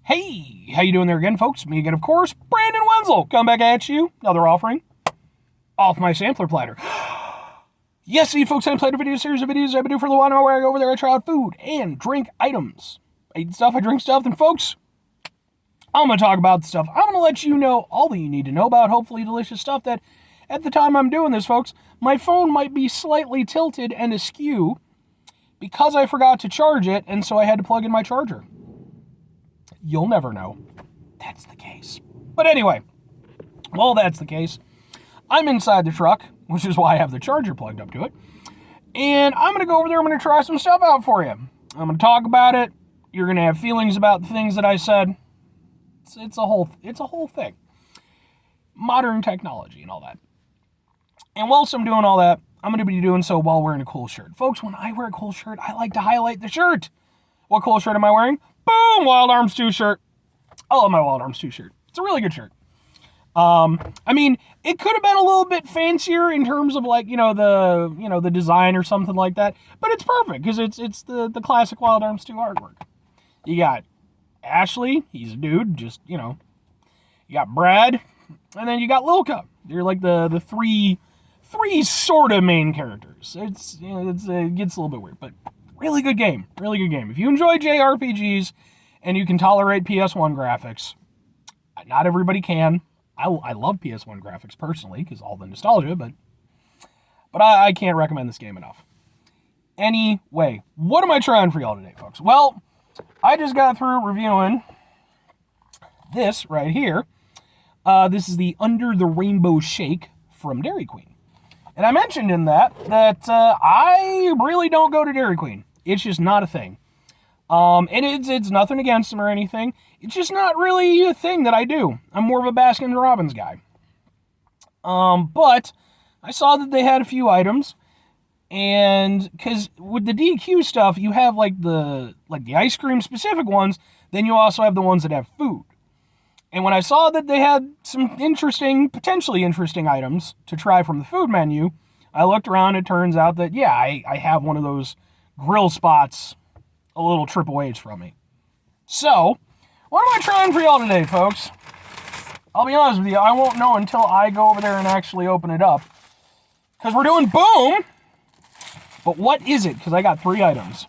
Hey, how you doing there again, folks? Me again, of course, Brandon Wenzel. Come back at you. Another offering off my sampler platter. Yes, you folks, I play a video series of videos I've been doing for a little while where I go over there, I try out food and drink items. I eat stuff, I drink stuff, and folks, I'm going to talk about the stuff. I'm going to let you know all that you need to know about hopefully delicious stuff that at the time I'm doing this, folks, my phone might be slightly tilted and askew because I forgot to charge it, and so I had to plug in my charger. You'll never know. That's the case. But anyway, well, that's the case. I'm inside the truck, which is why I have the charger plugged up to it. And I'm going to go over there. I'm going to try some stuff out for you. I'm going to talk about it. You're going to have feelings about the things that I said. It's a whole thing. Modern technology and all that. And whilst I'm doing all that, I'm going to be doing so while wearing a cool shirt. Folks, when I wear a cool shirt, I like to highlight the shirt. What cool shirt am I wearing? Boom! Wild Arms 2 shirt. I love my Wild Arms 2 shirt. It's a really good shirt. I mean, it could have been a little bit fancier in terms of like, the design or something like that, but it's perfect because it's the classic Wild Arms 2 artwork. You got Ashley, he's a dude, you got Brad, and then you got Lilka. They're like the three sort of main characters. It gets a little bit weird, but really good game. Really good game. If you enjoy JRPGs and you can tolerate PS1 graphics, not everybody can. I love PS1 graphics personally because all the nostalgia, but I can't recommend this game enough. Anyway, what am I trying for y'all today, folks? Well, I just got through reviewing this right here. This is the Under the Rainbow Shake from Dairy Queen. And I mentioned in that I really don't go to Dairy Queen. It's just not a thing. And it's nothing against them or anything. It's just not really a thing that I do. I'm more of a Baskin-Robbins guy. But I saw that they had a few items. And because with the DQ stuff, you have like the ice cream specific ones. Then you also have the ones that have food. And when I saw that they had some potentially interesting items to try from the food menu, I looked around. It turns out that, yeah, I have one of those grill spots a little trip away from me. So, what am I trying for y'all today, folks? I'll be honest with you, I won't know until I go over there and actually open it up. Because we're doing boom! But what is it? Because I got 3 items.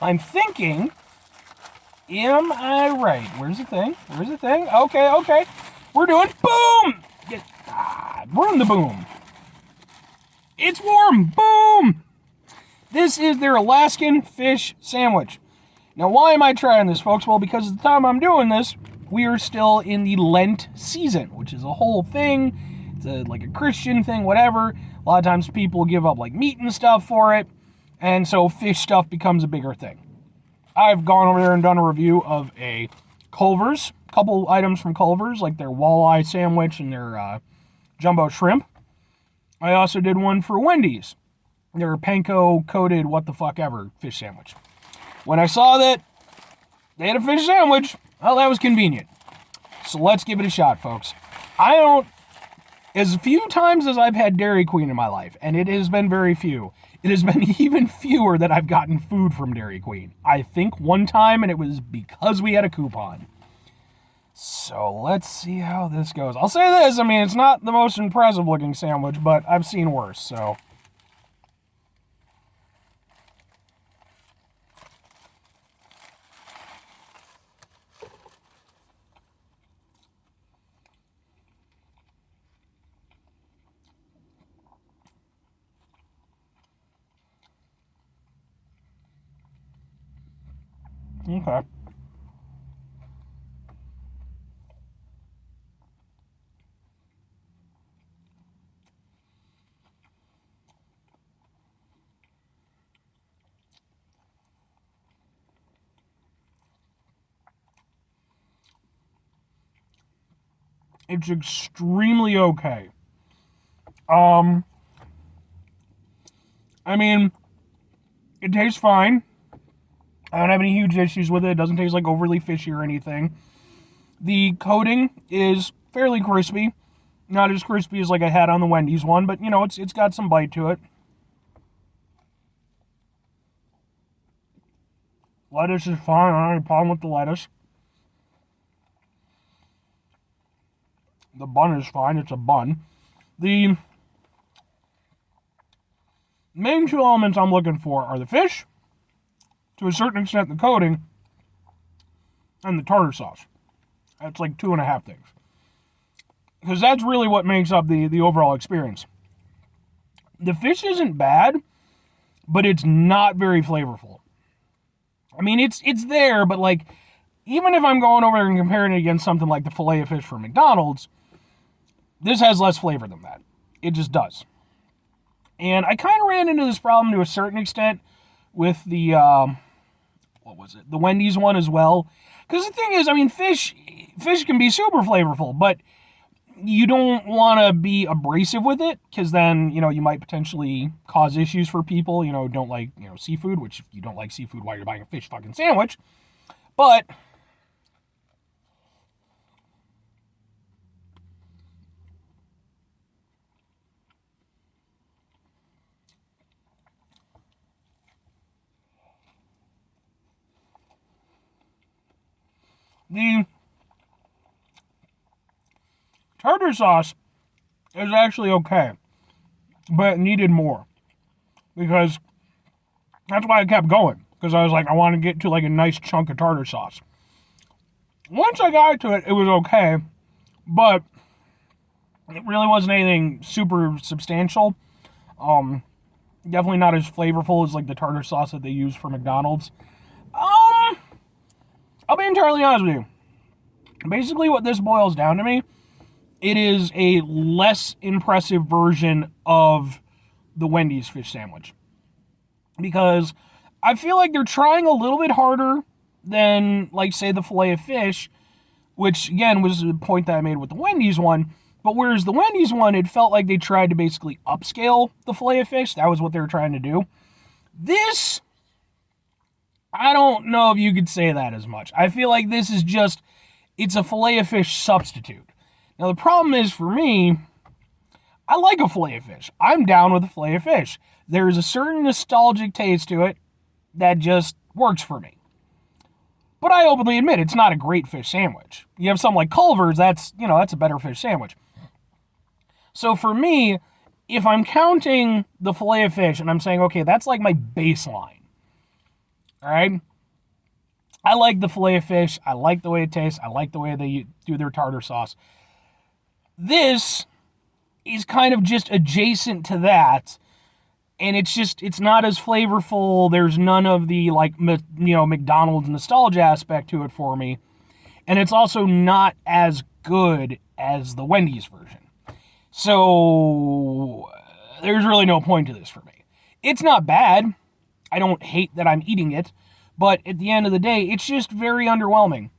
I'm thinking, am I right? Where's the thing? Okay. We're doing boom! We're in the boom. It's warm! Boom! This is their Alaskan fish sandwich. Now, why am I trying this, folks? Well, because at the time I'm doing this, we are still in the Lent season, which is a whole thing. It's like a Christian thing, whatever. A lot of times people give up like meat and stuff for it, and so fish stuff becomes a bigger thing. I've gone over there and done a review of a Culver's, couple items from Culver's, like their walleye sandwich and their jumbo shrimp. I also did one for Wendy's. Their panko-coated what-the-fuck-ever fish sandwich. When I saw that they had a fish sandwich, well, that was convenient. So let's give it a shot, folks. As few times as I've had Dairy Queen in my life, and it has been very few, it has been even fewer that I've gotten food from Dairy Queen. I think one time, and it was because we had a coupon. So let's see how this goes. I'll say this, it's not the most impressive-looking sandwich, but I've seen worse, so... Okay. It's extremely okay. It tastes fine. I don't have any huge issues with it. It doesn't taste like overly fishy or anything. The coating is fairly crispy. Not as crispy as like I had on the Wendy's one, but it's got some bite to it. Lettuce is fine. I don't have any problem with the lettuce. The bun is fine. It's a bun. The main two elements I'm looking for are the fish, to a certain extent the coating, and the tartar sauce. That's like 2.5 things. Because that's really what makes up the overall experience. The fish isn't bad, but it's not very flavorful. I mean, it's there, but like, even if I'm going over and comparing it against something like the filet of fish from McDonald's, this has less flavor than that. It just does. And I kind of ran into this problem to a certain extent with the, the Wendy's one as well. Because the thing is, I mean, fish can be super flavorful, but you don't want to be abrasive with it, because then, you might potentially cause issues for people, who don't like, seafood, which you don't like seafood while you're buying a fish fucking sandwich. But the tartar sauce is actually okay, but it needed more, because that's why I kept going, because I was like, I want to get to like a nice chunk of tartar sauce. Once I got to it, it was okay, but it really wasn't anything super substantial. Definitely not as flavorful as like the tartar sauce that they use for McDonald's. I'll be entirely honest with you. Basically what this boils down to me, it is a less impressive version of the Wendy's fish sandwich. Because I feel like they're trying a little bit harder than, like, say, the filet of fish, which, again, was the point that I made with the Wendy's one. But whereas the Wendy's one, it felt like they tried to basically upscale the filet of fish. That was what they were trying to do. This, I don't know if you could say that as much. I feel like this is just, it's a filet of fish substitute. Now, the problem is, for me, I like a filet of fish. I'm down with a filet of fish. There's a certain nostalgic taste to it that just works for me. But I openly admit, it's not a great fish sandwich. You have something like Culver's, that's a better fish sandwich. So for me, if I'm counting the filet of fish and I'm saying, okay, that's like my baseline, all right? I like the filet of fish. I like the way it tastes. I like the way they do their tartar sauce. This is kind of just adjacent to that, and it's not as flavorful. There's none of the, like, McDonald's nostalgia aspect to it for me, and it's also not as good as the Wendy's version. So there's really no point to this for me. It's not bad. I don't hate that I'm eating it, but at the end of the day, it's just very underwhelming.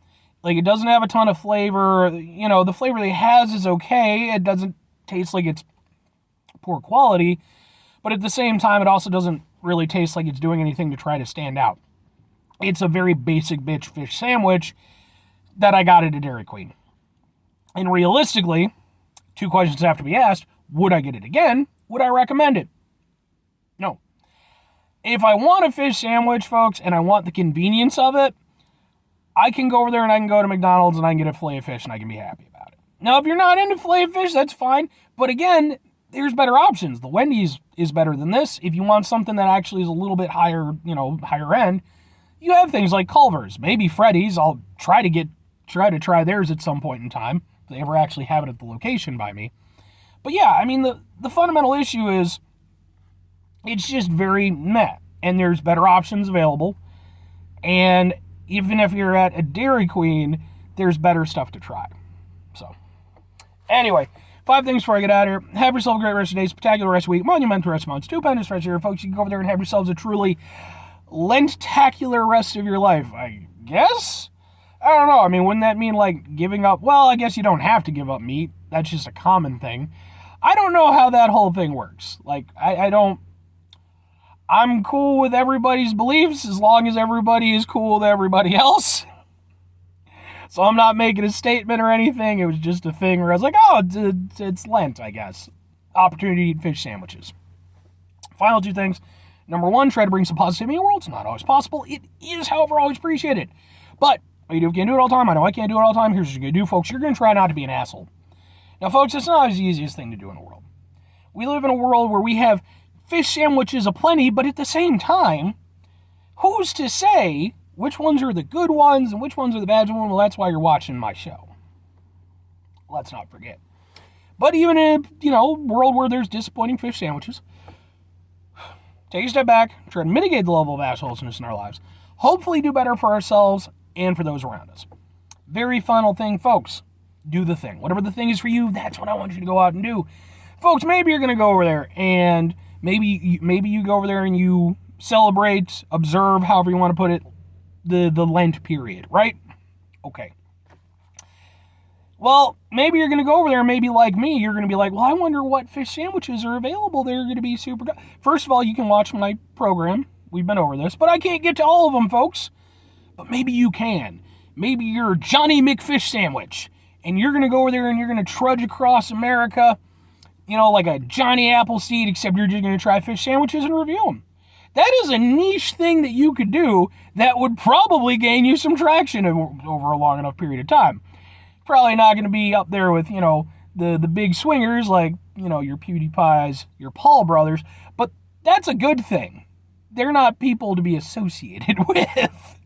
Like, it doesn't have a ton of flavor. The flavor it has is okay. It doesn't taste like it's poor quality, but at the same time, it also doesn't really taste like it's doing anything to try to stand out. It's a very basic bitch fish sandwich that I got at a Dairy Queen. And realistically, 2 questions have to be asked. Would I get it again? Would I recommend it? No. If I want a fish sandwich, folks, and I want the convenience of it, I can go over there and I can go to McDonald's and I can get a filet of fish and I can be happy about it. Now, if you're not into filet of fish, that's fine. But again, there's better options. The Wendy's is better than this. If you want something that actually is a little bit higher, higher end, you have things like Culver's, maybe Freddy's. I'll try to try theirs at some point in time, if they ever actually have it at the location by me. But yeah, I mean, the fundamental issue is it's just very meh, and there's better options available. And even if you're at a Dairy Queen, there's better stuff to try. So, anyway, 5 things before I get out of here. Have yourself a great rest of the day, spectacular rest of the week, monumental rest of months, stupendous rest of here, folks. You can go over there and have yourselves a truly Lent-tacular rest of your life, I guess? I don't know. I mean, wouldn't that mean, like, giving up? Well, I guess you don't have to give up meat. That's just a common thing. I don't know how that whole thing works. Like, I don't... I'm cool with everybody's beliefs as long as everybody is cool with everybody else. So I'm not making a statement or anything. It was just a thing where I was like, oh, it's Lent, I guess. Opportunity to eat fish sandwiches. Final 2 things. Number 1, try to bring some positivity in the world. It's not always possible. It is, however, always appreciated. But you can't do it all the time. I know I can't do it all the time. Here's what you're going to do, folks. You're going to try not to be an asshole. Now, folks, it's not always the easiest thing to do in the world. We live in a world where we have fish sandwiches aplenty, but at the same time, who's to say which ones are the good ones and which ones are the bad ones? Well, that's why you're watching my show. Let's not forget. But even in a, world where there's disappointing fish sandwiches, take a step back, try to mitigate the level of assholeness in our lives, hopefully do better for ourselves and for those around us. Very final thing, folks, do the thing. Whatever the thing is for you, that's what I want you to go out and do. Folks, maybe you're going to go over there and maybe you go over there and you celebrate, observe, however you want to put it, the Lent period, right? Okay. Well, maybe you're going to go over there and maybe like me, you're going to be like, well, I wonder what fish sandwiches are available. They're going to be super good. First of all, you can watch my program. We've been over this, but I can't get to all of them, folks. But maybe you can. Maybe you're Johnny McFish Sandwich, and you're going to go over there and you're going to trudge across America, like a Johnny Appleseed, except you're just going to try fish sandwiches and review them. That is a niche thing that you could do that would probably gain you some traction over a long enough period of time. Probably not going to be up there with, the big swingers like, your PewDiePies, your Paul brothers, but that's a good thing. They're not people to be associated with.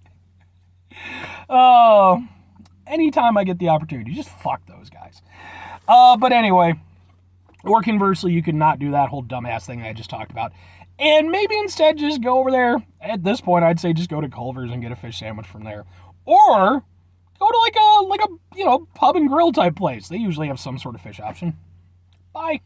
Anytime I get the opportunity, just fuck those guys. But anyway, or conversely, you could not do that whole dumbass thing I just talked about. And maybe instead just go over there. At this point, I'd say just go to Culver's and get a fish sandwich from there. Or go to like a pub and grill type place. They usually have some sort of fish option. Bye.